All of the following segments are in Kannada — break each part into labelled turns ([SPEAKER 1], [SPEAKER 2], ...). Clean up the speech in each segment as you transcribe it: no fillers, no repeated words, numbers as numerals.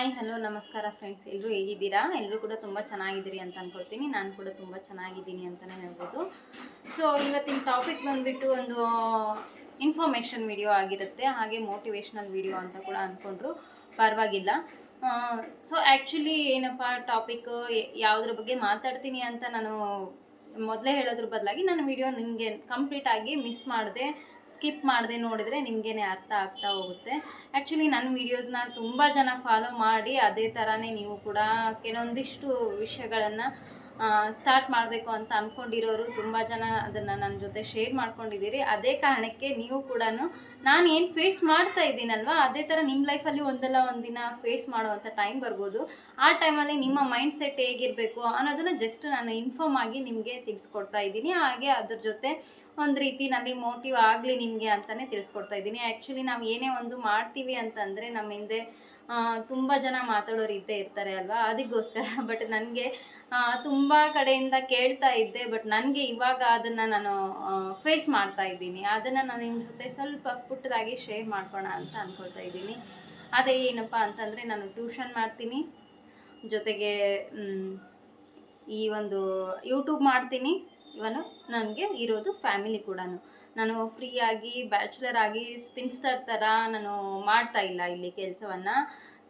[SPEAKER 1] ಹಾಯ್ ಹಲೋ ನಮಸ್ಕಾರ ಫ್ರೆಂಡ್ಸ್, ಎಲ್ಲರೂ ಹೇಗಿದ್ದೀರಾ? ಎಲ್ಲರೂ ಕೂಡ ತುಂಬ ಚೆನ್ನಾಗಿದ್ದೀರಿ ಅಂತ ಅಂದ್ಕೊಳ್ತೀನಿ. ನಾನು ಕೂಡ ತುಂಬ ಚೆನ್ನಾಗಿದ್ದೀನಿ ಅಂತಲೇ ಹೇಳ್ಬೋದು. ಸೊ ಇವತ್ತಿನ ಟಾಪಿಕ್ ಬಂದುಬಿಟ್ಟು ಒಂದು ಇನ್ಫಾರ್ಮೇಷನ್ ವಿಡಿಯೋ ಆಗಿರುತ್ತೆ, ಹಾಗೆ ಮೋಟಿವೇಶ್ನಲ್ ವಿಡಿಯೋ ಅಂತ ಕೂಡ ಅಂದ್ಕೊಂಡ್ರು ಪರವಾಗಿಲ್ಲ. ಸೊ ಆ್ಯಕ್ಚುಲಿ ಏನಪ್ಪ ಟಾಪಿಕ್ ಯಾವುದ್ರ ಬಗ್ಗೆ ಮಾತಾಡ್ತೀನಿ ಅಂತ ನಾನು ಮೊದಲೇ ಹೇಳೋದ್ರ ಬದಲಾಗಿ ನಾನು ವಿಡಿಯೋ ನಿಮಗೆ ಕಂಪ್ಲೀಟಾಗಿ ಮಿಸ್ ಮಾಡಿದೆ, ಸ್ಕಿಪ್ ಮಾಡದೆ ನೋಡಿದರೆ ನಿಮಗೇನೆ ಅರ್ಥ ಆಗ್ತಾ ಹೋಗುತ್ತೆ. ಆ್ಯಕ್ಚುಲಿ ನನ್ನ ವೀಡಿಯೋಸ್ನ ತುಂಬ ಜನ ಫಾಲೋ ಮಾಡಿ ಅದೇ ಥರನೇ ನೀವು ಕೂಡ ಕೆಲವೊಂದಿಷ್ಟು ವಿಷಯಗಳನ್ನು ಸ್ಟಾರ್ಟ್ ಮಾಡಬೇಕು ಅಂತ ಅಂದ್ಕೊಂಡಿರೋರು ತುಂಬ ಜನ ಅದನ್ನು ನನ್ನ ಜೊತೆ ಶೇರ್ ಮಾಡ್ಕೊಂಡಿದ್ದೀರಿ. ಅದೇ ಕಾರಣಕ್ಕೆ ನೀವು ಕೂಡ ನಾನು ಏನು ಫೇಸ್ ಮಾಡ್ತಾ ಇದ್ದೀನಲ್ವ ಅದೇ ಥರ ನಿಮ್ಮ ಲೈಫಲ್ಲಿ ಒಂದಲ್ಲ ಒಂದಿನ ಫೇಸ್ ಮಾಡುವಂಥ ಟೈಮ್ ಬರ್ಬೋದು. ಆ ಟೈಮಲ್ಲಿ ನಿಮ್ಮ ಮೈಂಡ್ ಸೆಟ್ ಹೇಗಿರಬೇಕು ಅನ್ನೋದನ್ನು ಜಸ್ಟ್ ನಾನು ಇನ್ಫಾರ್ಮ್ ಆಗಿ ನಿಮಗೆ ತಿಳಿಸ್ಕೊಡ್ತಾ ಇದ್ದೀನಿ. ಹಾಗೆ ಅದ್ರ ಜೊತೆ ಒಂದು ರೀತಿನಲ್ಲಿ ಮೋಟಿವ್ ಆಗಲಿ ನಿಮಗೆ ಅಂತಲೇ ತಿಳಿಸ್ಕೊಡ್ತಾ ಇದ್ದೀನಿ. ಆ್ಯಕ್ಚುಲಿ ನಾವು ಏನೇ ಒಂದು ಮಾಡ್ತೀವಿ ಅಂತಂದರೆ ನಮ್ಮ ಹಿಂದೆ ತುಂಬ ಜನ ಮಾತಾಡೋರು ಇದ್ದೇ ಇರ್ತಾರೆ ಅಲ್ವಾ, ಅದಕ್ಕೋಸ್ಕರ. ಬಟ್ ನನಗೆ ತುಂಬ ಕಡೆಯಿಂದ ಕೇಳ್ತಾ ಇದ್ದೆ, ಬಟ್ ನನಗೆ ಇವಾಗ ಅದನ್ನು ನಾನು ಫೇಸ್ ಮಾಡ್ತಾ ಇದ್ದೀನಿ. ಅದನ್ನು ನಾನು ನಿಮ್ಮ ಜೊತೆ ಸ್ವಲ್ಪ ಪುಟ್ಟದಾಗಿ ಶೇರ್ ಮಾಡ್ಕೋಣ ಅಂತ ಅಂದ್ಕೊಳ್ತಾ ಇದ್ದೀನಿ. ಅದೇ ಏನಪ್ಪ ಅಂತಂದರೆ, ನಾನು ಟ್ಯೂಷನ್ ಮಾಡ್ತೀನಿ, ಜೊತೆಗೆ ಈ ಒಂದು ಯೂಟ್ಯೂಬ್ ಮಾಡ್ತೀನಿ. ಇವನು ನನಗೆ ಇರೋದು ಫ್ಯಾಮಿಲಿ ಕೂಡ. ನಾನು ಫ್ರೀಯಾಗಿ ಬ್ಯಾಚುಲರ್ ಆಗಿ ಸ್ಪಿನ್ಸ್ಟರ್ ಥರ ನಾನು ಮಾಡ್ತಾ ಇಲ್ಲ ಇಲ್ಲಿ ಕೆಲಸವನ್ನು.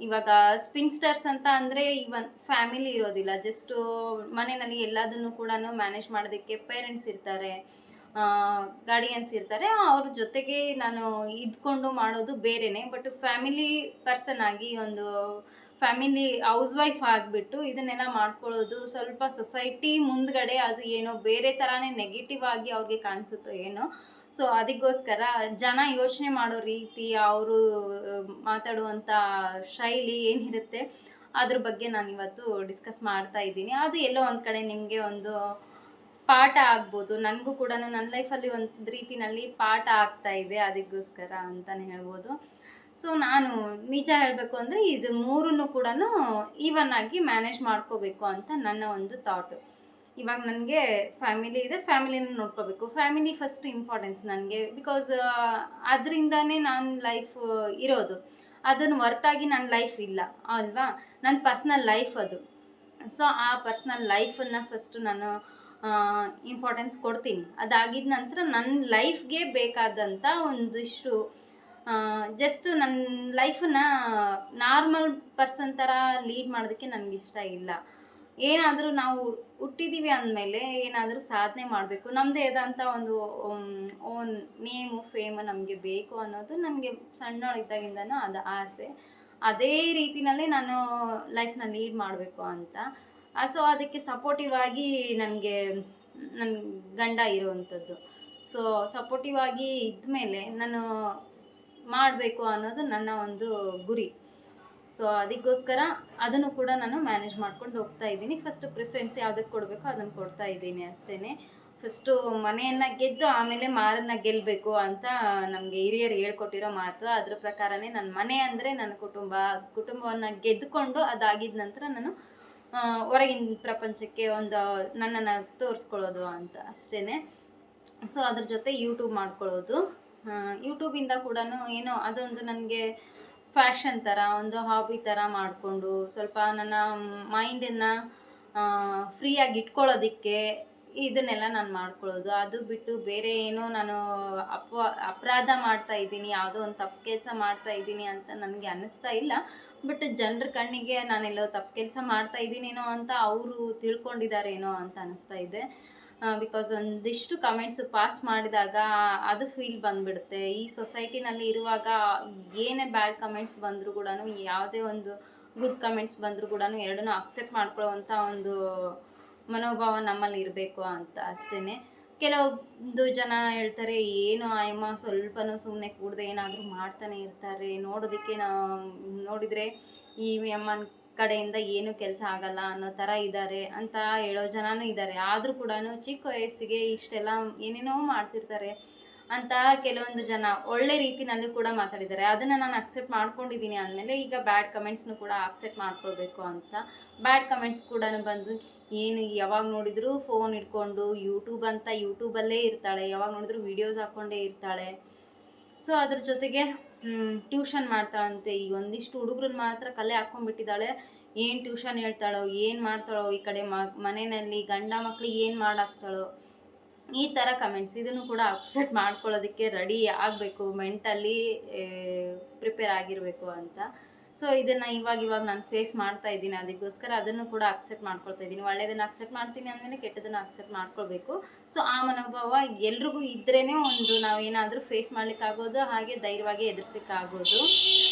[SPEAKER 1] ಇವಾಗ ಸ್ಪಿನ್ಸ್ಟರ್ಸ್ ಅಂತ ಅಂದರೆ ಇವನ್ ಫ್ಯಾಮಿಲಿ ಇರೋದಿಲ್ಲ, ಜಸ್ಟು ಮನೆಯಲ್ಲಿ ಎಲ್ಲದನ್ನು ಕೂಡ ಮ್ಯಾನೇಜ್ ಮಾಡೋದಕ್ಕೆ ಪೇರೆಂಟ್ಸ್ ಇರ್ತಾರೆ, ಗಾರ್ಡಿಯನ್ಸ್ ಇರ್ತಾರೆ, ಅವ್ರ ಜೊತೆಗೆ ನಾನು ಇದ್ಕೊಂಡು ಮಾಡೋದು ಬೇರೆಯೇ. ಬಟ್ ಫ್ಯಾಮಿಲಿ ಪರ್ಸನ್ ಆಗಿ ಒಂದು ಫ್ಯಾಮಿಲಿ ಹೌಸ್ ವೈಫ್ ಆಗಿಬಿಟ್ಟು ಇದನ್ನೆಲ್ಲ ಮಾಡ್ಕೊಳ್ಳೋದು ಸ್ವಲ್ಪ ಸೊಸೈಟಿ ಮುಂದ್ಗಡೆ ಅದು ಏನೋ ಬೇರೆ ಥರನೇ ನೆಗೆಟಿವ್ ಆಗಿ ಅವ್ರಿಗೆ ಕಾಣಿಸುತ್ತೋ ಏನೋ. ಸೊ ಅದಕ್ಕೋಸ್ಕರ ಜನ ಯೋಚನೆ ಮಾಡೋ ರೀತಿ, ಅವರು ಮಾತಾಡುವಂಥ ಶೈಲಿ ಏನಿರುತ್ತೆ ಅದ್ರ ಬಗ್ಗೆ ನಾನು ಇವತ್ತು ಡಿಸ್ಕಸ್ ಮಾಡ್ತಾ ಇದ್ದೀನಿ. ಅದು ಎಲ್ಲೋ ಒಂದು ಕಡೆ ನಿಮಗೆ ಒಂದು ಪಾಠ ಆಗ್ಬೋದು, ನನಗೂ ಕೂಡ ನನ್ನ ಲೈಫಲ್ಲಿ ಒಂದು ರೀತಿನಲ್ಲಿ ಪಾಠ ಆಗ್ತಾ ಇದೆ, ಅದಕ್ಕೋಸ್ಕರ ಅಂತಲೇ ಹೇಳ್ಬೋದು. ಸೊ ನಾನು ನಿಜ ಹೇಳಬೇಕು ಅಂದರೆ ಇದು ಮೂರನ್ನು ಕೂಡ ಈವನ್ ಆಗಿ ಮ್ಯಾನೇಜ್ ಮಾಡ್ಕೋಬೇಕು ಅಂತ ನನ್ನ ಒಂದು ಥಾಟು. ಇವಾಗ ನನಗೆ ಫ್ಯಾಮಿಲಿ ಇದೆ, ಫ್ಯಾಮಿಲಿನ ನೋಡ್ಕೋಬೇಕು. ಫ್ಯಾಮಿಲಿ ಫಸ್ಟ್ ಇಂಪಾರ್ಟೆನ್ಸ್ ನನಗೆ, ಬಿಕಾಸ್ ಅದರಿಂದನೇ ನಾನು ಲೈಫ್ ಇರೋದು. ಅದನ್ನು ಹೊರ್ತಾಗಿ ನನ್ನ ಲೈಫ್ ಇಲ್ಲ ಅಲ್ವಾ, ನನ್ನ ಪರ್ಸ್ನಲ್ ಲೈಫ್ ಅದು. ಸೊ ಆ ಪರ್ಸ್ನಲ್ ಲೈಫನ್ನು ಫಸ್ಟು ನಾನು ಇಂಪಾರ್ಟೆನ್ಸ್ ಕೊಡ್ತೀನಿ. ಅದಾಗಿದ ನಂತರ ನನ್ನ ಲೈಫ್ಗೆ ಬೇಕಾದಂಥ ಒಂದಿಷ್ಟು ಜಸ್ಟ್ ನನ್ನ ಲೈಫನ್ನ ನಾರ್ಮಲ್ ಪರ್ಸನ್ ಥರ ಲೀಡ್ ಮಾಡೋದಕ್ಕೆ ನನಗಿಷ್ಟ ಇಲ್ಲ. ಏನಾದರೂ ನಾವು ಹುಟ್ಟಿದ್ದೀವಿ ಅಂದಮೇಲೆ ಏನಾದರೂ ಸಾಧನೆ ಮಾಡಬೇಕು, ನಮ್ಮದೇ ಆದಂಥ ಒಂದು ಓನ್ ನೇಮು ಫೇಮು ನಮಗೆ ಬೇಕು ಅನ್ನೋದು ನನಗೆ ಸಣ್ಣವಳಿದ್ದಾಗಿಂದನೂ ಅದು ಆಸೆ. ಅದೇ ರೀತಿಯಲ್ಲೇ ನಾನು ಲೈಫ್ನ ಲೀಡ್ ಮಾಡಬೇಕು ಅಂತ. ಸೊ ಅದಕ್ಕೆ ಸಪೋರ್ಟಿವ್ ಆಗಿ ನನಗೆ ನನ್ನ ಗಂಡ ಇರುವಂಥದ್ದು. ಸೊ ಸಪೋರ್ಟಿವ್ ಆಗಿ ಇದ್ಮೇಲೆ ನಾನು ಮಾಡಬೇಕು ಅನ್ನೋದು ನನ್ನ ಒಂದು ಗುರಿ. ಸೊ ಅದಕ್ಕೋಸ್ಕರ ಅದನ್ನು ಕೂಡ ನಾನು ಮ್ಯಾನೇಜ್ ಮಾಡ್ಕೊಂಡು ಹೋಗ್ತಾ ಇದ್ದೀನಿ. ಫಸ್ಟ್ ಪ್ರಿಫರೆನ್ಸ್ ಯಾವುದಕ್ಕೆ ಕೊಡಬೇಕು ಅದನ್ನು ಕೊಡ್ತಾ ಇದ್ದೀನಿ ಅಷ್ಟೇ. ಫಸ್ಟು ಮನೆಯನ್ನು ಗೆದ್ದು ಆಮೇಲೆ ಮಾರನ್ನು ಗೆಲ್ಲಬೇಕು ಅಂತ ನಮಗೆ ಹಿರಿಯರು ಹೇಳ್ಕೊಟ್ಟಿರೋ ಮಾತು. ಅದ್ರ ಪ್ರಕಾರನೇ ನನ್ನ ಮನೆ ಅಂದರೆ ನನ್ನ ಕುಟುಂಬವನ್ನು ಗೆದ್ದುಕೊಂಡು ಅದಾಗಿದ ನಂತರ ನಾನು ಹೊರಗಿನ ಪ್ರಪಂಚಕ್ಕೆ ಒಂದು ನನ್ನನ್ನು ತೋರಿಸ್ಕೊಳ್ಳೋದು ಅಂತ ಅಷ್ಟೇ. ಸೊ ಅದ್ರ ಜೊತೆ ಯೂಟ್ಯೂಬ್ ಮಾಡ್ಕೊಳ್ಳೋದು. ಯೂಟ್ಯೂಬಿಂದ ಕೂಡ ಏನೋ ಅದೊಂದು ನನಗೆ ಫ್ಯಾಷನ್ ಥರ, ಒಂದು ಹಾಬಿ ಥರ ಮಾಡಿಕೊಂಡು ಸ್ವಲ್ಪ ನನ್ನ ಮೈಂಡನ್ನು ಫ್ರೀಯಾಗಿ ಇಟ್ಕೊಳ್ಳೋದಕ್ಕೆ ಇದನ್ನೆಲ್ಲ ನಾನು ಮಾಡ್ಕೊಳ್ಳೋದು. ಅದು ಬಿಟ್ಟು ಬೇರೆ ಏನೋ ನಾನು ಅಪರಾಧ ಮಾಡ್ತಾ ಇದ್ದೀನಿ, ಯಾವುದೋ ಒಂದು ತಪ್ಪು ಕೆಲಸ ಮಾಡ್ತಾ ಇದ್ದೀನಿ ಅಂತ ನನಗೆ ಅನ್ನಿಸ್ತಾ ಇಲ್ಲ. ಬಟ್ ಜನರ ಕಣ್ಣಿಗೆ ನಾನೆಲ್ಲೋ ತಪ್ಪು ಕೆಲಸ ಮಾಡ್ತಾ ಇದ್ದೀನೇನೋ ಅಂತ ಅವರು ತಿಳ್ಕೊಂಡಿದ್ದಾರೇನೋ ಅಂತ ಅನ್ನಿಸ್ತಾ ಇದೆ. ಬಿಕಾಸ್ ಒಂದಿಷ್ಟು ಕಮೆಂಟ್ಸು ಪಾಸ್ ಮಾಡಿದಾಗ ಅದು ಫೀಲ್ ಬಂದುಬಿಡುತ್ತೆ. ಈ ಸೊಸೈಟಿನಲ್ಲಿ ಇರುವಾಗ ಏನೇ ಬ್ಯಾಡ್ ಕಮೆಂಟ್ಸ್ ಬಂದರೂ ಕೂಡ, ಯಾವುದೇ ಒಂದು ಗುಡ್ ಕಮೆಂಟ್ಸ್ ಬಂದರೂ ಕೂಡ ಎರಡನ್ನೂ ಅಕ್ಸೆಪ್ಟ್ ಮಾಡ್ಕೊಳ್ಳೋವಂಥ ಒಂದು ಮನೋಭಾವ ನಮ್ಮಲ್ಲಿ ಇರಬೇಕು ಅಂತ ಅಷ್ಟೇ. ಕೆಲವೊಂದು ಜನ ಹೇಳ್ತಾರೆ, ಏನು ಆಯಮ್ಮ ಸ್ವಲ್ಪನೂ ಸುಮ್ಮನೆ ಕೂಡದೆ ಏನಾದರೂ ಮಾಡ್ತಾನೆ ಇರ್ತಾರೆ, ನೋಡೋದಕ್ಕೆ ನೋಡಿದರೆ ಈ ಅಮ್ಮನ ಕಡೆಯಿಂದ ಏನು ಕೆಲಸ ಆಗಲ್ಲ ಅನ್ನೋ ಥರ ಇದ್ದಾರೆ ಅಂತ ಹೇಳೋ ಜನನೂ ಇದ್ದಾರೆ. ಆದರೂ ಕೂಡ ಚಿಕ್ಕ ವಯಸ್ಸಿಗೆ ಇಷ್ಟೆಲ್ಲ ಏನೇನೋ ಮಾಡ್ತಿರ್ತಾರೆ ಅಂತ ಕೆಲವೊಂದು ಜನ ಒಳ್ಳೆ ರೀತಿನಲ್ಲಿ ಕೂಡ ಮಾತಾಡಿದ್ದಾರೆ. ಅದನ್ನು ನಾನು ಅಕ್ಸೆಪ್ಟ್ ಮಾಡ್ಕೊಂಡಿದ್ದೀನಿ ಅಂದಮೇಲೆ ಈಗ ಬ್ಯಾಡ್ ಕಮೆಂಟ್ಸ್ನು ಕೂಡ ಅಕ್ಸೆಪ್ಟ್ ಮಾಡ್ಕೊಳ್ಬೇಕು ಅಂತ. ಬ್ಯಾಡ್ ಕಮೆಂಟ್ಸ್ ಕೂಡ ಬಂದು ಏನು ಯಾವಾಗ ನೋಡಿದರೂ ಫೋನ್ ಇಟ್ಕೊಂಡು ಯೂಟ್ಯೂಬಲ್ಲೇ ಇರ್ತಾಳೆ, ಯಾವಾಗ ನೋಡಿದ್ರು ವೀಡಿಯೋಸ್ ಹಾಕ್ಕೊಂಡೇ ಇರ್ತಾಳೆ. ಸೊ ಅದ್ರ ಜೊತೆಗೆ ಟ್ಯೂಷನ್ ಮಾಡ್ತಾಳಂತೆ. ಈಗ ಒಂದಿಷ್ಟು ಹುಡುಗ್ರನ್ನ ಮಾತ್ರ ಕಲೆ ಹಾಕ್ಕೊಂಡ್ಬಿಟ್ಟಿದ್ದಾಳೆ. ಏನು ಟ್ಯೂಷನ್ ಹೇಳ್ತಾಳೋ, ಏನು ಮಾಡ್ತಾಳೋ, ಈ ಕಡೆ ಮನೆಯಲ್ಲಿ ಗಂಡ ಮಕ್ಳಿಗೆ ಏನು ಮಾಡಾಕ್ತಾಳೋ, ಈ ಥರ ಕಮೆಂಟ್ಸ್. ಇದನ್ನು ಕೂಡ ಅಕ್ಸೆಪ್ಟ್ ಮಾಡ್ಕೊಳ್ಳೋದಕ್ಕೆ ರೆಡಿ ಆಗಬೇಕು, ಮೆಂಟಲಿ ಪ್ರಿಪೇರ್ ಆಗಿರಬೇಕು ಅಂತ. ಸೊ ಇದನ್ನು ಇವಾಗ ನಾನು ಫೇಸ್ ಮಾಡ್ತಾ ಇದ್ದೀನಿ. ಅದಕ್ಕೋಸ್ಕರ ಅದನ್ನು ಕೂಡ ಅಕ್ಸೆಪ್ಟ್ ಮಾಡ್ಕೊಳ್ತಾ ಇದ್ದೀನಿ. ಒಳ್ಳೆಯದನ್ನು ಅಕ್ಸೆಪ್ಟ್ ಮಾಡ್ತೀನಿ ಅಂದಮೇಲೆ ಕೆಟ್ಟದನ್ನು ಅಕ್ಸೆಪ್ಟ್ ಮಾಡ್ಕೊಳ್ಬೇಕು. ಸೊ ಆ ಮನೋಭಾವ ಎಲ್ರಿಗೂ ಇದ್ರೇ ಒಂದು ನಾವು ಏನಾದರೂ ಫೇಸ್ ಮಾಡ್ಲಿಕ್ಕಾಗೋದು, ಹಾಗೆ ಧೈರ್ಯವಾಗಿ ಎದುರಿಸೋಕ್ಕಾಗೋದು.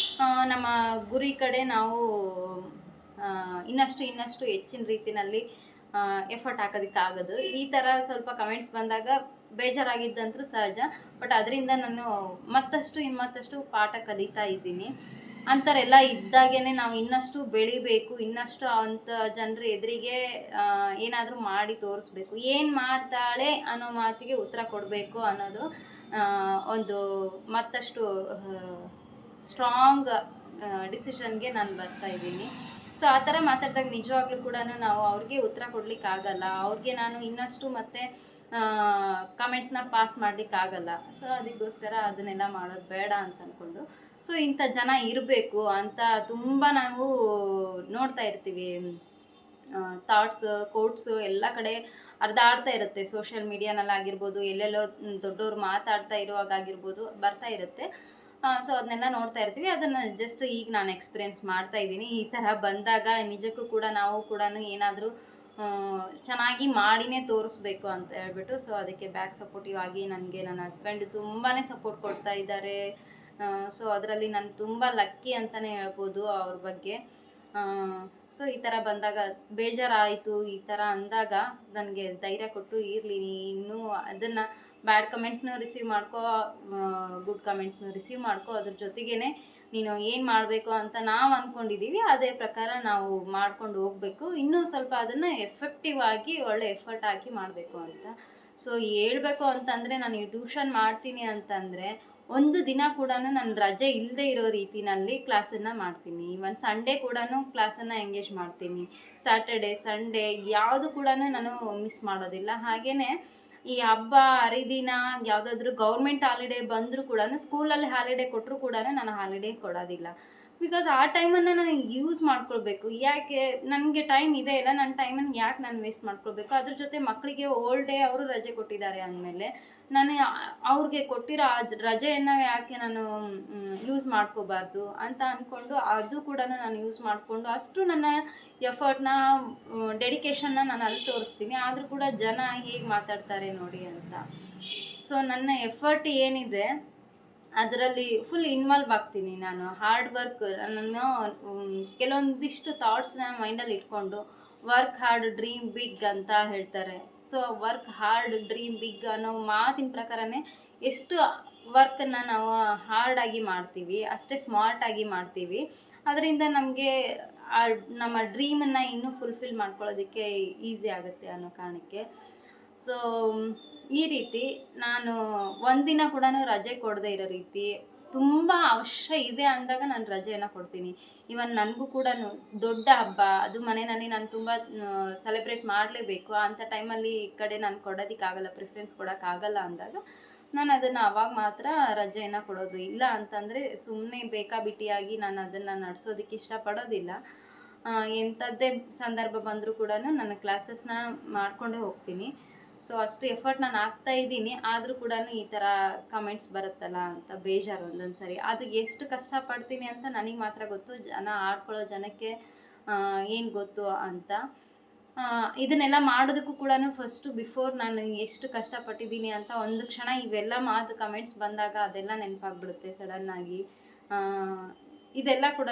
[SPEAKER 1] ನಮ್ಮ ಗುರಿ ಕಡೆ ನಾವು ಇನ್ನಷ್ಟು ಹೆಚ್ಚಿನ ರೀತಿಯಲ್ಲಿ ಎಫರ್ಟ್ ಹಾಕೋದಕ್ಕಾಗೋದು. ಈ ಥರ ಸ್ವಲ್ಪ ಕಮೆಂಟ್ಸ್ ಬಂದಾಗ ಬೇಜಾರಾಗಿದ್ದಂತೂ ಸಹಜ. ಬಟ್ ಅದರಿಂದ ನಾನು ಮತ್ತಷ್ಟು ಪಾಠ ಕಲಿತಾ ಇದ್ದೀನಿ. ಅಂಥವರೆಲ್ಲ ಇದ್ದಾಗೇನೆ ನಾವು ಇನ್ನಷ್ಟು ಬೆಳಿಬೇಕು, ಇನ್ನಷ್ಟು ಅಂಥ ಜನರ ಎದುರಿಗೆ ಏನಾದರೂ ಮಾಡಿ ತೋರಿಸ್ಬೇಕು. ಏನು ಮಾಡ್ತಾಳೆ ಅನ್ನೋ ಮಾತಿಗೆ ಉತ್ತರ ಕೊಡಬೇಕು ಅನ್ನೋದು ಒಂದು ಮತ್ತಷ್ಟು ಸ್ಟ್ರಾಂಗ್ ಡಿಸಿಷನ್ಗೆ ನಾನು ಬರ್ತಾ ಇದ್ದೀನಿ. ಸೊ ಆ ಥರ ಮಾತಾಡಿದಾಗ ನಿಜವಾಗ್ಲೂ ಕೂಡ ನಾವು ಅವ್ರಿಗೆ ಉತ್ತರ ಕೊಡಲಿಕ್ಕಾಗಲ್ಲ. ಅವ್ರಿಗೆ ನಾನು ಇನ್ನಷ್ಟು ಮತ್ತೆ ಕಮೆಂಟ್ಸ್ನ ಪಾಸ್ ಮಾಡಲಿಕ್ಕಾಗಲ್ಲ. ಸೊ ಅದಕ್ಕೋಸ್ಕರ ಅದನ್ನೆಲ್ಲ ಮಾಡೋದು ಬೇಡ ಅಂತ ಅಂದ್ಕೊಂಡು, ಸೊ ಇಂಥ ಜನ ಇರಬೇಕು ಅಂತ ತುಂಬ ನಾವು ನೋಡ್ತಾ ಇರ್ತೀವಿ. ಥಾಟ್ಸ್ ಕೋಟ್ಸು ಎಲ್ಲ ಕಡೆ ಹರಿದಾಡ್ತಾ ಇರುತ್ತೆ. ಸೋಷಿಯಲ್ ಮೀಡಿಯಾನಲ್ಲಾಗಿರ್ಬೋದು, ಎಲ್ಲೆಲ್ಲೋ ದೊಡ್ಡವ್ರು ಮಾತಾಡ್ತಾ ಇರುವಾಗಾಗಿರ್ಬೋದು ಬರ್ತಾ ಇರುತ್ತೆ. ಸೊ ಅದನ್ನೆಲ್ಲ ನೋಡ್ತಾ ಇರ್ತೀವಿ. ಅದನ್ನು ಜಸ್ಟ್ ಈಗ ನಾನು ಎಕ್ಸ್ಪೀರಿಯೆನ್ಸ್ ಮಾಡ್ತಾ ಇದ್ದೀನಿ. ಈ ಥರ ಬಂದಾಗ ನಿಜಕ್ಕೂ ಕೂಡ ನಾವು ಕೂಡ ಏನಾದರೂ ಚೆನ್ನಾಗಿ ಮಾಡಿನೇ ತೋರಿಸ್ಬೇಕು ಅಂತ ಹೇಳ್ಬಿಟ್ಟು, ಸೊ ಅದಕ್ಕೆ ಬ್ಯಾಕ್ ಸಪೋರ್ಟಿವ್ ಆಗಿ ನನಗೆ ನನ್ನ ಹಸ್ಬೆಂಡ್ ತುಂಬಾ ಸಪೋರ್ಟ್ ಕೊಡ್ತಾ ಇದ್ದಾರೆ. ಸೊ ಅದರಲ್ಲಿ ನಾನು ತುಂಬ ಲಕ್ಕಿ ಅಂತಲೇ ಹೇಳ್ಬೋದು ಅವ್ರ ಬಗ್ಗೆ. ಸೊ ಈ ಥರ ಬಂದಾಗ ಬೇಜಾರಾಯಿತು, ಈ ಥರ ಅಂದಾಗ ನನಗೆ ಧೈರ್ಯ ಕೊಟ್ಟು ಇರಲಿ, ಇನ್ನೂ ಅದನ್ನು ಬ್ಯಾಡ್ ಕಮೆಂಟ್ಸ್ನೂ ರಿಸೀವ್ ಮಾಡ್ಕೋ, ಗುಡ್ ಕಮೆಂಟ್ಸ್ನೂ ರಿಸೀವ್ ಮಾಡ್ಕೋ. ಅದ್ರ ಜೊತೆಗೇ ನೀನು ಏನು ಮಾಡಬೇಕು ಅಂತ ನಾವು ಅಂದ್ಕೊಂಡಿದ್ದೀವಿ ಅದೇ ಪ್ರಕಾರ ನಾವು ಮಾಡ್ಕೊಂಡು ಹೋಗಬೇಕು. ಇನ್ನೂ ಸ್ವಲ್ಪ ಅದನ್ನು ಎಫೆಕ್ಟಿವ್ ಆಗಿ ಒಳ್ಳೆ ಎಫರ್ಟ್ ಹಾಕಿ ಮಾಡಬೇಕು ಅಂತ. ಸೊ ಹೇಳ್ಬೇಕು ಅಂತಂದರೆ ನಾನು ಈ ಟ್ಯೂಷನ್ ಮಾಡ್ತೀನಿ ಅಂತಂದರೆ ಒಂದು ದಿನ ಕೂಡ ನಾನು ರಜೆ ಇಲ್ಲದೆ ಇರೋ ರೀತಿಯಲ್ಲಿ ಕ್ಲಾಸನ್ನು ಮಾಡ್ತೀನಿ. ಈವನ್ ಸಂಡೇ ಕೂಡ ಕ್ಲಾಸನ್ನು ಎಂಗೇಜ್ ಮಾಡ್ತೀನಿ. ಸ್ಯಾಟರ್ಡೆ ಸಂಡೇ ಯಾವುದು ಕೂಡ ನಾನು ಮಿಸ್ ಮಾಡೋದಿಲ್ಲ. ಹಾಗೆಯೇ ಈ ಹಬ್ಬ ಹರಿದಿನ ಯಾವುದಾದ್ರೂ ಗೌರ್ಮೆಂಟ್ ಹಾಲಿಡೇ ಬಂದರೂ ಕೂಡ, ಸ್ಕೂಲಲ್ಲಿ ಹಾಲಿಡೇ ಕೊಟ್ಟರು ಕೂಡ ನಾನು ಹಾಲಿಡೇ ಕೊಡೋದಿಲ್ಲ. ಬಿಕಾಸ್ ಆ ಟೈಮನ್ನು ನಾನು ಯೂಸ್ ಮಾಡ್ಕೊಳ್ಬೇಕು. ಯಾಕೆ ನನಗೆ ಟೈಮ್ ಇದೆ ಇಲ್ಲ, ನನ್ನ ಟೈಮನ್ನು ಯಾಕೆ ನಾನು ವೇಸ್ಟ್ ಮಾಡ್ಕೊಳ್ಬೇಕು. ಅದ್ರ ಜೊತೆ ಮಕ್ಕಳಿಗೆ ಓಲ್ ಡೇ ಅವರು ರಜೆ ಕೊಟ್ಟಿದ್ದಾರೆ ಅಂದಮೇಲೆ ನಾನು ಅವ್ರಿಗೆ ಕೊಟ್ಟಿರೋ ಆ ರಜೆಯನ್ನು ಯಾಕೆ ನಾನು ಯೂಸ್ ಮಾಡ್ಕೋಬಾರ್ದು ಅಂತ ಅಂದ್ಕೊಂಡು ಅದು ಕೂಡ ನಾನು ಯೂಸ್ ಮಾಡಿಕೊಂಡು ಅಷ್ಟು ನನ್ನ ಎಫರ್ಟ್ನ ಡೆಡಿಕೇಶನ್ನ ನಾನು ಅಲ್ಲಿ ತೋರಿಸ್ತೀನಿ. ಆದರೂ ಕೂಡ ಜನ ಹೇಗೆ ಮಾತಾಡ್ತಾರೆ ನೋಡಿ ಅಂತ. ಸೊ ನನ್ನ ಎಫರ್ಟ್ ಏನಿದೆ ಅದರಲ್ಲಿ ಫುಲ್ ಇನ್ವಾಲ್ವ್ ಆಗ್ತೀನಿ ನಾನು. ಹಾರ್ಡ್ ವರ್ಕ್, ನಾನು ಕೆಲವೊಂದಿಷ್ಟು ಥಾಟ್ಸ್ನ ಮೈಂಡಲ್ಲಿ ಇಟ್ಕೊಂಡು ವರ್ಕ್ ಹಾರ್ಡ್ ಡ್ರೀಮ್ ಬಿಗ್ ಅಂತ ಹೇಳ್ತಾರೆ. So work hard dream big ಅನ್ನೋ ಮಾತಿನ ಪ್ರಕಾರನೇ ಎಷ್ಟು ವರ್ಕನ್ನು ನಾವು ಹಾರ್ಡಾಗಿ ಮಾಡ್ತೀವಿ ಅಷ್ಟೇ ಸ್ಮಾರ್ಟಾಗಿ ಮಾಡ್ತೀವಿ. ಅದರಿಂದ ನಮಗೆ ನಮ್ಮ ಡ್ರೀಮನ್ನು ಇನ್ನೂ ಫುಲ್ಫಿಲ್ ಮಾಡ್ಕೊಳ್ಳೋದಕ್ಕೆ ಈಸಿ ಆಗುತ್ತೆ ಅನ್ನೋ ಕಾರಣಕ್ಕೆ. ಸೊ ಈ ರೀತಿ ನಾನು ಒಂದಿನ ಕೂಡ ರಜೆ ಕೊಡದೇ ಇರೋ ರೀತಿ, ತುಂಬ ಅವಶ್ಯ ಇದೆ ಅಂದಾಗ ನಾನು ರಜೆಯನ್ನು ಕೊಡ್ತೀನಿ. ಇವನ್ ನನಗೂ ಕೂಡ ದೊಡ್ಡ ಹಬ್ಬ, ಅದು ಮನೆಯಲ್ಲಿ ನಾನು ತುಂಬ ಸೆಲೆಬ್ರೇಟ್ ಮಾಡಲೇಬೇಕು, ಅಂಥ ಟೈಮಲ್ಲಿ ಈ ಕಡೆ ನಾನು ಕೊಡೋದಕ್ಕಾಗಲ್ಲ, ಪ್ರಿಫರೆನ್ಸ್ ಕೊಡೋಕ್ಕಾಗಲ್ಲ ಅಂದಾಗ ನಾನು ಅದನ್ನು ಅವಾಗ ಮಾತ್ರ ರಜೆಯನ್ನು ಕೊಡೋದು. ಇಲ್ಲ ಅಂತಂದರೆ ಸುಮ್ಮನೆ ಬೇಕಾಬಿಟ್ಟಿಯಾಗಿ ನಾನು ಅದನ್ನು ನಡೆಸೋದಕ್ಕೆ ಇಷ್ಟಪಡೋದಿಲ್ಲ. ಎಂಥದ್ದೇ ಸಂದರ್ಭ ಬಂದರೂ ಕೂಡ ನನ್ನ ಕ್ಲಾಸಸ್ನ ಮಾಡಿಕೊಂಡೇ ಹೋಗ್ತೀನಿ. ಸೊ ಅಷ್ಟು ಎಫರ್ಟ್ ನಾನು ಹಾಕ್ತಾ ಇದ್ದೀನಿ. ಆದರೂ ಕೂಡ ಈ ಥರ ಕಮೆಂಟ್ಸ್ ಬರುತ್ತಲ್ಲ ಅಂತ ಬೇಜಾರು ಒಂದೊಂದು ಸರಿ. ಅದು ಎಷ್ಟು ಕಷ್ಟಪಡ್ತೀನಿ ಅಂತ ನನಗೆ ಮಾತ್ರ ಗೊತ್ತು, ಜನ ಆಡ್ಕೊಳ್ಳೋ ಜನಕ್ಕೆ ಏನು ಗೊತ್ತು ಅಂತ. ಇದನ್ನೆಲ್ಲ ಮಾಡೋದಕ್ಕೂ ಕೂಡ ಫಸ್ಟು ಬಿಫೋರ್ ನಾನು ಎಷ್ಟು ಕಷ್ಟಪಟ್ಟಿದ್ದೀನಿ ಅಂತ ಒಂದು ಕ್ಷಣ ಇವೆಲ್ಲ ಮಾತು ಕಮೆಂಟ್ಸ್ ಬಂದಾಗ ಅದೆಲ್ಲ ನೆನಪಾಗ್ಬಿಡುತ್ತೆ ಸಡನ್ನಾಗಿ. ಇದೆಲ್ಲ ಕೂಡ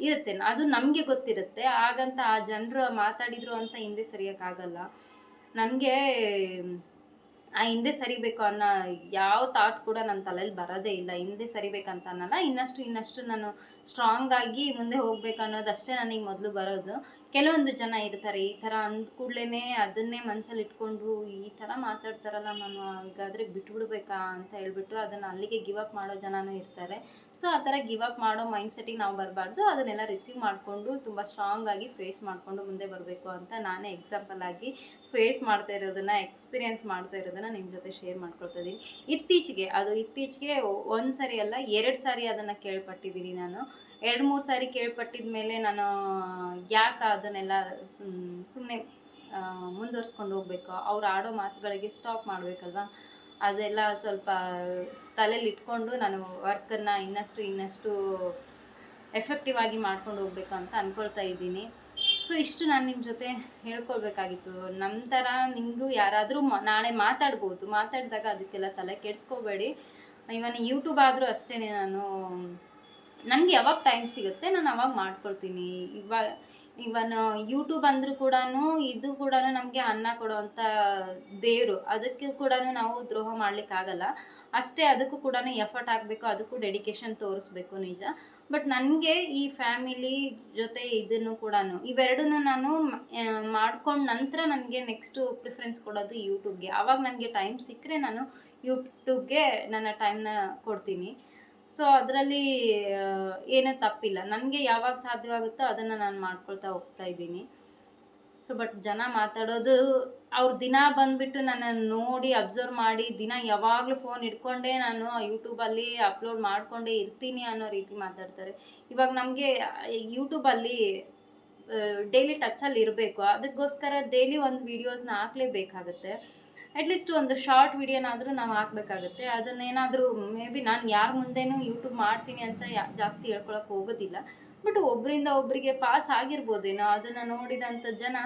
[SPEAKER 1] ಇರುತ್ತೆ, ಅದು ನಮಗೆ ಗೊತ್ತಿರುತ್ತೆ. ಹಾಗಂತ ಆ ಜನರು ಮಾತಾಡಿದ್ರು ಅಂತ ಹಿಂದೆ ಸರಿಯೋಕ್ಕಾಗಲ್ಲ. ನನಗೆ ಆ ಹಿಂದೆ ಸರಿಬೇಕು ಅನ್ನೋ ಯಾವ ಥಾಟ್ ಕೂಡ ನನ್ನ ತಲೆಯಲ್ಲಿ ಬರೋದೇ ಇಲ್ಲ. ಹಿಂದೆ ಸರಿಬೇಕಂತ ಅನ್ನಲ್ಲ, ಇನ್ನಷ್ಟು ನಾನು ಸ್ಟ್ರಾಂಗ್ ಆಗಿ ಮುಂದೆ ಹೋಗ್ಬೇಕು ಅನ್ನೋದಷ್ಟೇ ನನಗೆ ಮೊದಲು ಬರೋದು. ಕೆಲವೊಂದು ಜನ ಇರ್ತಾರೆ ಈ ಥರ ಅಂದ ಕೂಡಲೇ ಅದನ್ನೇ ಮನಸ್ಸಲ್ಲಿ ಇಟ್ಕೊಂಡು ಈ ಥರ ಮಾತಾಡ್ತಾರಲ್ಲ, ನಾನು ಹಾಗಾದರೆ ಬಿಟ್ಬಿಡ್ಬೇಕಾ ಅಂತ ಹೇಳ್ಬಿಟ್ಟು ಅದನ್ನು ಅಲ್ಲಿಗೆ ಗಿವ್ ಅಪ್ ಮಾಡೋ ಜನನೂ ಇರ್ತಾರೆ. ಸೊ ಆ ಥರ ಗಿವ್ ಅಪ್ ಮಾಡೋ ಮೈಂಡ್ಸೆಟ್ಟಿಗೆ ನಾವು ಬರಬಾರ್ದು. ಅದನ್ನೆಲ್ಲ ರಿಸೀವ್ ಮಾಡಿಕೊಂಡು ತುಂಬ ಸ್ಟ್ರಾಂಗ್ ಆಗಿ ಫೇಸ್ ಮಾಡಿಕೊಂಡು ಮುಂದೆ ಬರಬೇಕು ಅಂತ ನಾನೇ ಎಕ್ಸಾಂಪಲ್ ಆಗಿ ಫೇಸ್ ಮಾಡ್ತಾ ಇರೋದನ್ನು, ಎಕ್ಸ್ಪೀರಿಯೆನ್ಸ್ ಮಾಡ್ತಾ ಇರೋದನ್ನು ನಿಮ್ಮ ಜೊತೆ ಶೇರ್ ಮಾಡ್ಕೊಳ್ತಾ ಇದ್ದೀನಿ. ಇತ್ತೀಚೆಗೆ ಒಂದು ಸರಿ ಅಲ್ಲ 2 ಸಾರಿ ಅದನ್ನು ಕೇಳ್ಪಟ್ಟಿದ್ದೀನಿ ನಾನು. 2-3 ಸಾರಿ ಕೇಳ್ಪಟ್ಟಿದ ಮೇಲೆ ನಾನು ಯಾಕೆ ಅದನ್ನೆಲ್ಲ ಸುಮ್ಮನೆ ಮುಂದುವರ್ಸ್ಕೊಂಡು ಹೋಗ್ಬೇಕು, ಅವ್ರು ಆಡೋ ಮಾತುಗಳಿಗೆ ಸ್ಟಾಪ್ ಮಾಡಬೇಕಲ್ವ. ಅದೆಲ್ಲ ಸ್ವಲ್ಪ ತಲೆಯಲ್ಲಿ ಇಟ್ಕೊಂಡು ನಾನು ವರ್ಕನ್ನು ಇನ್ನಷ್ಟು ಎಫೆಕ್ಟಿವ್ ಆಗಿ ಮಾಡ್ಕೊಂಡು ಹೋಗ್ಬೇಕು ಅಂತ ಅಂದ್ಕೊಳ್ತಾ ಇದ್ದೀನಿ. ಸೊ ಇಷ್ಟು ನಾನು ನಿಮ್ಮ ಜೊತೆ ಹೇಳ್ಕೊಳ್ಬೇಕಾಗಿತ್ತು. ನಮ್ಮ ಥರ ನಿಮಗೂ ಯಾರಾದರೂ ನಾಳೆ ಮಾತಾಡಿದಾಗ ಅದಕ್ಕೆಲ್ಲ ತಲೆ ಕೆಡಿಸ್ಕೋಬೇಡಿ. ಇವನ್ ಯೂಟ್ಯೂಬ್ ಆದರೂ ಅಷ್ಟೇ, ನನಗೆ ಯಾವಾಗ ಟೈಮ್ ಸಿಗುತ್ತೆ ನಾನು ಅವಾಗ ಮಾಡ್ಕೊಳ್ತೀನಿ. ಇವನ್ ಯೂಟ್ಯೂಬ್ ಅಂದರೂ ಕೂಡ ಇದು ಕೂಡ ನಮಗೆ ಅನ್ನ ಕೊಡುವಂಥ ದೇವರು, ಅದಕ್ಕೆ ಕೂಡ ನಾವು ದ್ರೋಹ ಮಾಡಲಿಕ್ಕಾಗಲ್ಲ. ಅಷ್ಟೇ, ಅದಕ್ಕೂ ಕೂಡ ಎಫರ್ಟ್ ಹಾಕಬೇಕು, ಅದಕ್ಕೂ ಡೆಡಿಕೇಶನ್ ತೋರಿಸ್ಬೇಕು ನಿಜ. ಬಟ್ ನನಗೆ ಈ ಫ್ಯಾಮಿಲಿ ಜೊತೆ ಇದನ್ನು ಕೂಡ ಇವೆರಡನ್ನೂ ನಾನು ಮಾಡ್ಕೊಂಡು ನಂತರ ನನಗೆ ನೆಕ್ಸ್ಟು ಪ್ರಿಫರೆನ್ಸ್ ಕೊಡೋದು ಯೂಟ್ಯೂಬ್ಗೆ. ಆವಾಗ ನನಗೆ ಟೈಮ್ ಸಿಕ್ಕರೆ ನಾನು ಯೂಟ್ಯೂಬ್ಗೆ ನನ್ನ ಟೈಮ್ನ ಕೊಡ್ತೀನಿ. ಸೊ ಅದರಲ್ಲಿ ಏನೂ ತಪ್ಪಿಲ್ಲ. ನನಗೆ ಯಾವಾಗ ಸಾಧ್ಯವಾಗುತ್ತೋ ಅದನ್ನು ನಾನು ಮಾಡ್ಕೊಳ್ತಾ ಹೋಗ್ತಾ ಇದ್ದೀನಿ. ಸೊ ಬಟ್ ಜನ ಮಾತಾಡೋದು, ಅವ್ರು ದಿನ ಬಂದುಬಿಟ್ಟು ನನ್ನನ್ನು ನೋಡಿ ಅಬ್ಸರ್ವ್ ಮಾಡಿ ದಿನ ಯಾವಾಗಲೂ ಫೋನ್ ಇಟ್ಕೊಂಡೇ ನಾನು ಯೂಟ್ಯೂಬಲ್ಲಿ ಅಪ್ಲೋಡ್ ಮಾಡಿಕೊಂಡೇ ಇರ್ತೀನಿ ಅನ್ನೋ ರೀತಿ ಮಾತಾಡ್ತಾರೆ. ಇವಾಗ ನಮಗೆ ಯೂಟ್ಯೂಬಲ್ಲಿ ಡೈಲಿ ಟಚಲ್ಲಿ ಇರಬೇಕು, ಅದಕ್ಕೋಸ್ಕರ ಡೈಲಿ ಒಂದು ವೀಡಿಯೋಸ್ನ ಹಾಕಲೇಬೇಕಾಗುತ್ತೆ. ಅಟ್ಲೀಸ್ಟ್ ಒಂದು ಶಾರ್ಟ್ ವಿಡಿಯೋನಾದರೂ ನಾವು ಹಾಕಬೇಕಾಗುತ್ತೆ. ಅದನ್ನೇನಾದರೂ ಮೇ ಬಿ ನಾನು ಯಾರ ಮುಂದೆನೂ ಯೂಟ್ಯೂಬ್ ಮಾಡ್ತೀನಿ ಅಂತ ಜಾಸ್ತಿ ಹೇಳ್ಕೊಳಕ್ಕೆ ಹೋಗೋದಿಲ್ಲ. ಬಟ್ ಒಬ್ಬರಿಂದ ಒಬ್ಬರಿಗೆ ಪಾಸ್ ಆಗಿರ್ಬೋದೇನೋ, ಅದನ್ನು ನೋಡಿದಂಥ ಜನ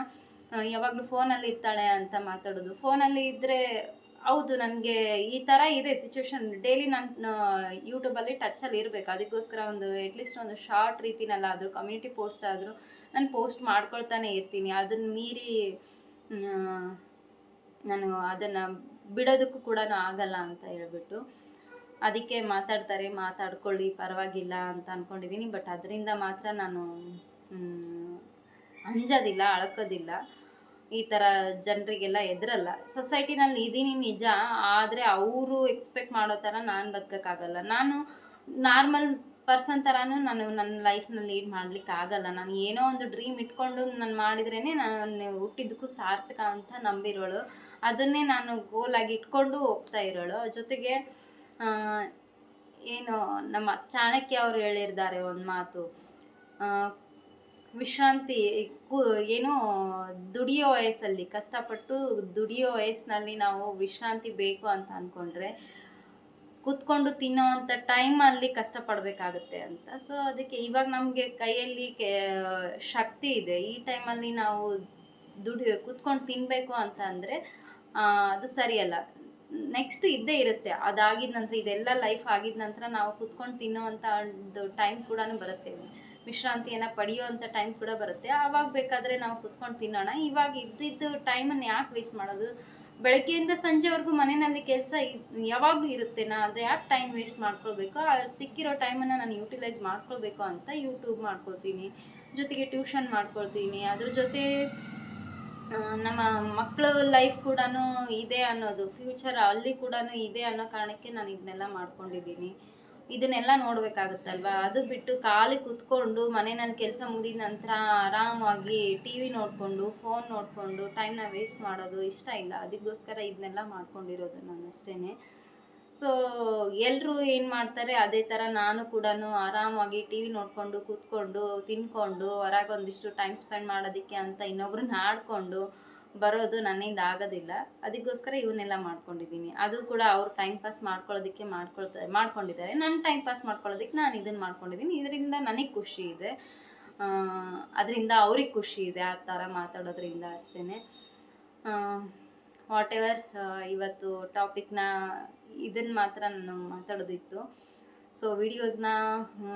[SPEAKER 1] ಯಾವಾಗಲೂ ಫೋನಲ್ಲಿ ಇರ್ತಾಳೆ ಅಂತ ಮಾತಾಡೋದು. ಫೋನಲ್ಲಿ ಇದ್ದರೆ ಹೌದು, ನನಗೆ ಈ ಥರ ಇದೆ ಸಿಚುವೇಶನ್, ಡೈಲಿ ನಾನು ಯೂಟ್ಯೂಬಲ್ಲಿ ಟಚಲ್ಲಿ ಇರಬೇಕು. ಅದಕ್ಕೋಸ್ಕರ ಒಂದು ಅಟ್ಲೀಸ್ಟ್ ಒಂದು ಶಾರ್ಟ್ ರೀತಿನಲ್ಲಾದರೂ ಕಮ್ಯುನಿಟಿ ಪೋಸ್ಟ್ ಆದರೂ ನಾನು ಪೋಸ್ಟ್ ಮಾಡ್ಕೊಳ್ತಾನೆ ಇರ್ತೀನಿ. ಅದನ್ನು ಮೀರಿ ನಾನು ಅದನ್ನು ಬಿಡೋದಕ್ಕೂ ಕೂಡ ಆಗಲ್ಲ ಅಂತ ಹೇಳ್ಬಿಟ್ಟು ಅದಕ್ಕೆ ಮಾತಾಡ್ಕೊಳ್ಳಿ ಪರವಾಗಿಲ್ಲ ಅಂತ ಅಂದ್ಕೊಂಡಿದ್ದೀನಿ. ಬಟ್ ಅದರಿಂದ ಮಾತ್ರ ನಾನು ಅಂಜೋದಿಲ್ಲ, ಅಳ್ಕೋದಿಲ್ಲ, ಈ ಥರ ಜನರಿಗೆಲ್ಲ ಎದುರಲ್ಲ. ಸೊಸೈಟಿನಲ್ಲಿ ಇದೀನಿ ನಿಜ, ಆದರೆ ಅವರು ಎಕ್ಸ್ಪೆಕ್ಟ್ ಮಾಡೋ ಥರ ನಾನು ಬದುಕೋಕ್ಕಾಗಲ್ಲ. ನಾನು ನಾರ್ಮಲ್ ಪರ್ಸನ್ ಥರನೂ ನಾನು ನನ್ನ ಲೈಫ್ನಲ್ಲಿ ಲೀಡ್ ಮಾಡ್ಲಿಕ್ಕೆ ಆಗಲ್ಲ. ನಾನು ಏನೋ ಒಂದು ಡ್ರೀಮ್ ಇಟ್ಕೊಂಡು ನಾನು ಮಾಡಿದ್ರೇ ನಾನು ಹುಟ್ಟಿದ್ದಕ್ಕೂ ಸಾರ್ಥಕ ಅಂತ ನಂಬಿರೋಳು. ಅದನ್ನೇ ನಾನು ಗೋಲಾಗಿ ಇಟ್ಕೊಂಡು ಹೋಗ್ತಾ ಇರೋಳು. ಜೊತೆಗೆ ಏನು ನಮ್ಮ ಚಾಣಕ್ಯ ಅವರು ಹೇಳಿರ್ತಾರೆ ಒಂದು ಮಾತು, ವಿಶ್ರಾಂತಿ ಏನು ದುಡಿಯೋ ವಯಸ್ಸಲ್ಲಿ, ಕಷ್ಟಪಟ್ಟು ದುಡಿಯೋ ವಯಸ್ಸಿನಲ್ಲಿ ನಾವು ವಿಶ್ರಾಂತಿ ಬೇಕು ಅಂತ ಅಂದ್ಕೊಂಡ್ರೆ ಕೂತ್ಕೊಂಡು ತಿನ್ನೋ ಅಂಥ ಟೈಮಲ್ಲಿ ಕಷ್ಟಪಡಬೇಕಾಗುತ್ತೆ ಅಂತ. ಸೊ ಅದಕ್ಕೆ ಇವಾಗ ನಮಗೆ ಕೈಯಲ್ಲಿ ಶಕ್ತಿ ಇದೆ, ಈ ಟೈಮಲ್ಲಿ ನಾವು ಕೂತ್ಕೊಂಡು ತಿನ್ನಬೇಕು ಅಂತ ಅಂದರೆ ಅದು ಸರಿಯಲ್ಲ. ನೆಕ್ಸ್ಟ್ ಇದ್ದೇ ಇರುತ್ತೆ, ಅದಾಗಿದ ನಂತರ, ಇದೆಲ್ಲ ಲೈಫ್ ಆಗಿದ ನಂತರ ನಾವು ಕೂತ್ಕೊಂಡು ತಿನ್ನೋ ಅಂಥ ಒಂದು ಟೈಮ್ ಕೂಡ ಬರುತ್ತೆ, ವಿಶ್ರಾಂತಿಯನ್ನು ಪಡೆಯುವಂಥ ಟೈಮ್ ಕೂಡ ಬರುತ್ತೆ. ಆವಾಗ ಬೇಕಾದರೆ ನಾವು ಕೂತ್ಕೊಂಡು ತಿನ್ನೋಣ. ಇವಾಗ ಇದ್ದಿದ್ದು ಟೈಮನ್ನು ಯಾಕೆ ವೇಸ್ಟ್ ಮಾಡೋದು? ಬೆಳಗ್ಗೆಯಿಂದ ಸಂಜೆವರೆಗೂ ಮನೆಯಲ್ಲಿ ಕೆಲಸ ಯಾವಾಗಲೂ ಇರುತ್ತೆ, ಅದು ಯಾಕೆ ಟೈಮ್ ವೇಸ್ಟ್ ಮಾಡ್ಕೊಳ್ಬೇಕು? ಸಿಕ್ಕಿರೋ ಟೈಮನ್ನು ನಾನು ಯೂಟಿಲೈಸ್ ಮಾಡ್ಕೊಳ್ಬೇಕು ಅಂತ ಯೂಟ್ಯೂಬ್ ಮಾಡ್ಕೊಳ್ತೀನಿ, ಜೊತೆಗೆ ಟ್ಯೂಷನ್ ಮಾಡ್ಕೊಳ್ತೀನಿ. ಅದ್ರ ಜೊತೆ ನಮ್ಮ ಮಕ್ಕಳ ಲೈಫ್ ಕೂಡ ಇದೆ ಅನ್ನೋದು, ಫ್ಯೂಚರ್ ಅಲ್ಲಿ ಕೂಡ ಇದೆ ಅನ್ನೋ ಕಾರಣಕ್ಕೆ ನಾನು ಇದನ್ನೆಲ್ಲ ಮಾಡ್ಕೊಂಡಿದ್ದೀನಿ. ಇದನ್ನೆಲ್ಲ ನೋಡಬೇಕಾಗುತ್ತಲ್ವ. ಅದು ಬಿಟ್ಟು ಖಾಲಿ ಕೂತ್ಕೊಂಡು ಮನೆಯಲ್ಲಿ ಕೆಲಸ ಮುಗಿದ ನಂತರ ಆರಾಮಾಗಿ ಟಿ ವಿ ನೋಡಿಕೊಂಡು ಫೋನ್ ನೋಡಿಕೊಂಡು ಟೈಮ್ನ ವೇಸ್ಟ್ ಮಾಡೋದು ಇಷ್ಟ ಇಲ್ಲ. ಅದಕ್ಕೋಸ್ಕರ ಇದನ್ನೆಲ್ಲ ಮಾಡ್ಕೊಂಡಿರೋದು ನಾನು ಅಷ್ಟೇ. ಸೊ ಎಲ್ಲರೂ ಏನು ಮಾಡ್ತಾರೆ ಅದೇ ಥರ ನಾನು ಕೂಡ ಆರಾಮಾಗಿ ಟಿ ವಿ ನೋಡಿಕೊಂಡು ಕೂತ್ಕೊಂಡು ತಿನ್ಕೊಂಡು ಹೊರಗೆ ಒಂದಿಷ್ಟು ಟೈಮ್ ಸ್ಪೆಂಡ್ ಮಾಡೋದಕ್ಕೆ ಅಂತ ಇನ್ನೊಬ್ರನ್ನ ಆಡ್ಕೊಂಡು ಬರೋದು ನನ್ನಿಂದ ಆಗೋದಿಲ್ಲ. ಅದಕ್ಕೋಸ್ಕರ ಇವನ್ನೆಲ್ಲ ಮಾಡ್ಕೊಂಡಿದ್ದೀನಿ. ಅದು ಕೂಡ ಅವ್ರು ಟೈಮ್ ಪಾಸ್ ಮಾಡ್ಕೊಳ್ಳೋದಕ್ಕೆ ಮಾಡ್ಕೊಂಡಿದ್ದಾರೆ, ನನ್ನ ಟೈಮ್ ಪಾಸ್ ಮಾಡ್ಕೊಳ್ಳೋದಕ್ಕೆ ನಾನು ಇದನ್ನು ಮಾಡ್ಕೊಂಡಿದ್ದೀನಿ. ಇದರಿಂದ ನನಗೆ ಖುಷಿ ಇದೆ, ಅದರಿಂದ ಅವ್ರಿಗೆ ಖುಷಿ ಇದೆ ಆ ಥರ ಮಾತಾಡೋದ್ರಿಂದ ಅಷ್ಟೇ. ವಾಟ್ ಎವರ್, ಇವತ್ತು ಟಾಪಿಕ್ನ ಇದನ್ನು ಮಾತ್ರ ನಾನು ಮಾತಾಡೋದಿತ್ತು. ಸೊ ವಿಡಿಯೋಸ್ನ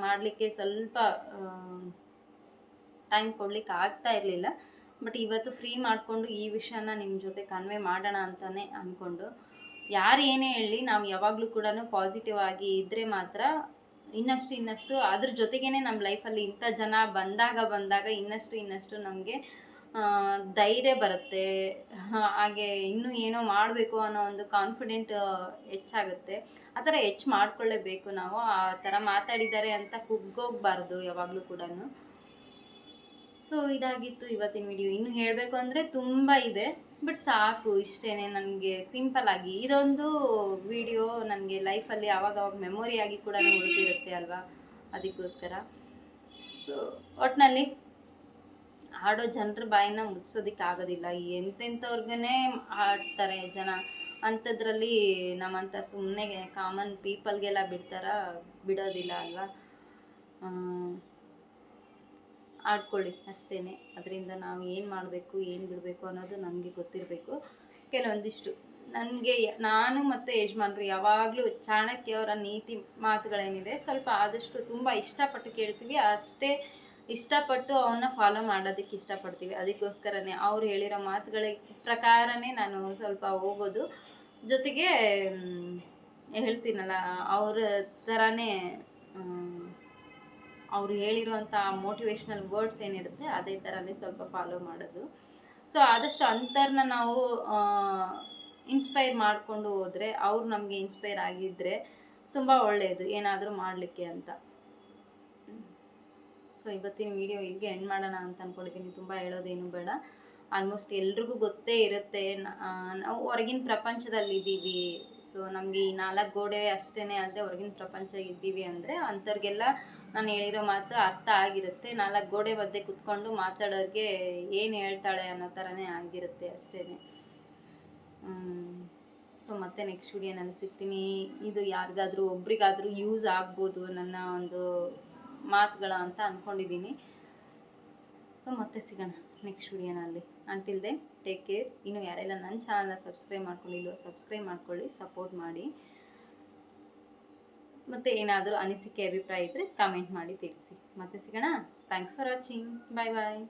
[SPEAKER 1] ಮಾಡಲಿಕ್ಕೆ ಸ್ವಲ್ಪ ಟೈಮ್ ಕೊಡ್ಲಿಕ್ಕೆ ಆಗ್ತಾ ಇರಲಿಲ್ಲ. ಬಟ್ ಇವತ್ತು ಫ್ರೀ ಮಾಡಿಕೊಂಡು ಈ ವಿಷಯನ ನಿಮ್ಮ ಜೊತೆ ಕನ್ವೆ ಮಾಡೋಣ ಅಂತಲೇ ಅಂದ್ಕೊಂಡು, ಯಾರು ಏನೇ ಹೇಳಲಿ ನಾವು ಯಾವಾಗಲೂ ಕೂಡ ಪಾಸಿಟಿವ್ ಆಗಿ ಇದ್ದರೆ ಮಾತ್ರ ಇನ್ನಷ್ಟು ಅದ್ರ ಜೊತೆಗೇನೆ ನಮ್ಮ ಲೈಫಲ್ಲಿ ಇಂಥ ಜನ ಬಂದಾಗ ಇನ್ನಷ್ಟು ನಮಗೆ ಧೈರ್ಯ ಬರುತ್ತೆ. ಹಾಗೆ ಇನ್ನೂ ಏನೋ ಮಾಡಬೇಕು ಅನ್ನೋ ಒಂದು ಕಾನ್ಫಿಡೆಂಟ್ ಹೆಚ್ಚಾಗುತ್ತೆ. ಆ ಥರ ಹೆಚ್ಚು ಮಾಡ್ಕೊಳ್ಳೇಬೇಕು ನಾವು. ಆ ಥರ ಮಾತಾಡಿದ್ದಾರೆ ಅಂತ ಕುಗ್ಗೋಗ್ಬಾರ್ದು ಯಾವಾಗಲೂ ಕೂಡ. ಸೊ ಇದಾಗಿತ್ತು ಇವತ್ತಿನ ವಿಡಿಯೋ. ಇನ್ನು ಹೇಳಬೇಕು ಅಂದರೆ ತುಂಬ ಇದೆ, ಬಟ್ ಸಾಕು ಇಷ್ಟೇ. ನನಗೆ ಸಿಂಪಲ್ಲಾಗಿ ಇದೊಂದು ವಿಡಿಯೋ ನನಗೆ ಲೈಫಲ್ಲಿ ಆವಾಗವಾಗ ಮೆಮೊರಿಯಾಗಿ ಕೂಡ ಉಳಿದಿರುತ್ತೆ ಅಲ್ವಾ, ಅದಕ್ಕೋಸ್ಕರ. ಸೊ ಒಟ್ಟಿನಲ್ಲಿ ಆಡೋ ಜನರ ಬಾಯಿನ ಮುಚ್ಚೋದಕ್ಕಾಗೋದಿಲ್ಲ. ಎಂತೆಂಥವ್ರಿಗೇ ಆಡ್ತಾರೆ ಜನ, ಅಂಥದ್ರಲ್ಲಿ ನಮ್ಮಂಥ ಸುಮ್ಮನೆ ಕಾಮನ್ ಪೀಪಲ್ಗೆಲ್ಲ ಬಿಡೋದಿಲ್ಲ ಅಲ್ವಾ. ಆಡ್ಕೊಳ್ಳಿ ಅಷ್ಟೇ. ಅದರಿಂದ ನಾವು ಏನು ಮಾಡಬೇಕು ಏನು ಬಿಡಬೇಕು ಅನ್ನೋದು ನಮಗೆ ಗೊತ್ತಿರಬೇಕು. ಕೆಲವೊಂದಿಷ್ಟು ನಾನು ಮತ್ತು ಯಜಮಾನ್ರು ಯಾವಾಗಲೂ ಚಾಣಕ್ಯವರ ನೀತಿ ಮಾತುಗಳೇನಿದೆ ಸ್ವಲ್ಪ ಆದಷ್ಟು ತುಂಬ ಇಷ್ಟಪಟ್ಟು ಕೇಳ್ತೀವಿ, ಅಷ್ಟೇ ಇಷ್ಟಪಟ್ಟು ಅವನ್ನ ಫಾಲೋ ಮಾಡೋದಕ್ಕೆ ಇಷ್ಟಪಡ್ತೀವಿ. ಅದಕ್ಕೋಸ್ಕರನೇ ಅವ್ರು ಹೇಳಿರೋ ಮಾತುಗಳ ಪ್ರಕಾರನೇ ನಾನು ಸ್ವಲ್ಪ ಹೋಗೋದು. ಜೊತೆಗೆ ಹೇಳ್ತೀನಲ್ಲ, ಅವ್ರ ಥರನೇ ಅವ್ರು ಹೇಳಿರುವಂಥ ಮೋಟಿವೇಶ್ನಲ್ ವರ್ಡ್ಸ್ ಏನಿರುತ್ತೆ ಅದೇ ಥರನೇ ಸ್ವಲ್ಪ ಫಾಲೋ ಮಾಡೋದು. ಸೊ ಆದಷ್ಟು ಅಂಥವ್ರನ್ನ ನಾವು ಇನ್ಸ್ಪೈರ್ ಮಾಡಿಕೊಂಡು ಹೋದರೆ, ಅವ್ರು ನಮಗೆ ಇನ್ಸ್ಪೈರ್ ಆಗಿದ್ದರೆ ತುಂಬ ಒಳ್ಳೆಯದು ಏನಾದರೂ ಮಾಡಲಿಕ್ಕೆ ಅಂತ. ಸೊ ಇವತ್ತಿನ ವಿಡಿಯೋ ಇಲ್ಲಿಗೆ ಎಂಡ್ ಮಾಡೋಣ ಅಂತ ಅಂದ್ಕೊಂಡಿದ್ದೀನಿ. ತುಂಬ ಹೇಳೋದೇನು ಬೇಡ, ಆಲ್ಮೋಸ್ಟ್ ಎಲ್ರಿಗೂ ಗೊತ್ತೇ ಇರುತ್ತೆ. ನಾವು ಹೊರಗಿನ ಪ್ರಪಂಚದಲ್ಲಿದ್ದೀವಿ. ಸೊ ನಮಗೆ ಈ 4 ಗೋಡೆ ಅಷ್ಟೇ ಅಲ್ಲದೆ ಹೊರಗಿನ ಪ್ರಪಂಚ ಇದ್ದೀವಿ ಅಂದರೆ ಅಂಥವ್ರಿಗೆಲ್ಲ ನಾನು ಹೇಳಿರೋ ಮಾತು ಅರ್ಥ ಆಗಿರುತ್ತೆ. 4 ಗೋಡೆ ಮಧ್ಯೆ ಕುತ್ಕೊಂಡು ಮಾತಾಡೋರಿಗೆ ಏನು ಹೇಳ್ತಾಳೆ ಅನ್ನೋ ಥರನೇ ಆಗಿರುತ್ತೆ ಅಷ್ಟೇ. ಸೊ ಮತ್ತೆ ನೆಕ್ಸ್ಟ್ ವಿಡಿಯೋನಲ್ಲಿ ಸಿಗ್ತೀನಿ. ಇದು ಯಾರಿಗಾದರೂ ಒಬ್ರಿಗಾದರೂ ಯೂಸ್ ಆಗ್ಬೋದು ನನ್ನ ಒಂದು ಮಾತುಗಳ ಅಂತ ಅಂದ್ಕೊಂಡಿದ್ದೀನಿ. ಸೊ ಮತ್ತೆ ಸಿಗೋಣ ನೆಕ್ಸ್ಟ್ ವಿಡಿಯೋನಲ್ಲಿ. Until then take care. ಇನ್ನು ಯಾರೆಲ್ಲ ನನ್ನ ಚಾನಲ್ನ ಸಬ್ಸ್ಕ್ರೈಬ್ ಮಾಡ್ಕೊಂಡಿಲ್ವೋ ಸಬ್ಸ್ಕ್ರೈಬ್ ಮಾಡ್ಕೊಳ್ಳಿ, ಸಪೋರ್ಟ್ ಮಾಡಿ. ಮತ್ತು ಏನಾದರೂ ಅನಿಸಿಕೆ ಅಭಿಪ್ರಾಯ ಇದ್ದರೆ ಕಮೆಂಟ್ ಮಾಡಿ ತಿಳಿಸಿ. ಮತ್ತೆ ಸಿಗೋಣ. Thanks for watching. Bye bye.